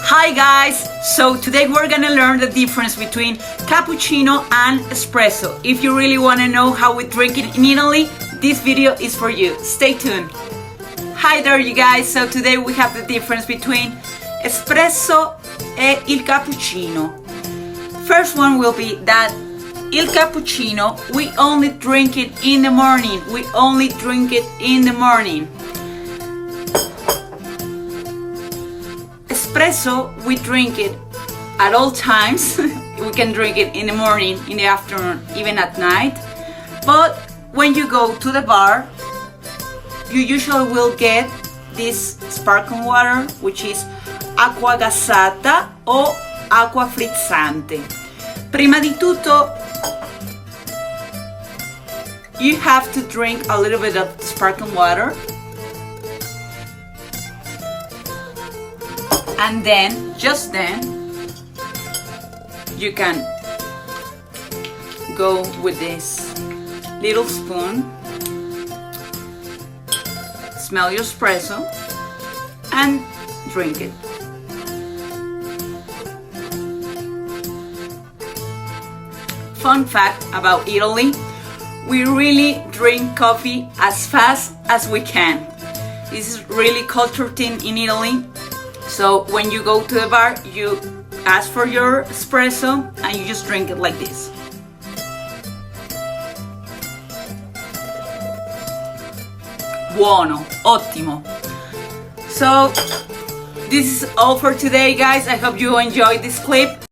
Hi guys! So today we're gonna learn the difference between cappuccino and espresso. If you really wanna know how we drink it in Italy, this video is for you. Stay tuned. Hi there you guys! So today we have the difference between espresso e il cappuccino. First one will be that il cappuccino, we only drink it in the morning. We only drink it in the morning. Espresso, we drink it at all times. We can drink it in the morning, in the afternoon, even at night. But when you go to the bar, you usually will get this sparkling water, which is acqua gassata o acqua frizzante. Prima di tutto, you have to drink a little bit of sparkling water. And then, just then, you can go with this little spoon, smell your espresso, and drink it. Fun fact about Italy, we really drink coffee as fast as we can. This is really cultural thing in Italy. So when you go to the bar, you ask for your espresso and you just drink it like this. Buono, ottimo. So this is all for today, guys. I hope you enjoyed this clip.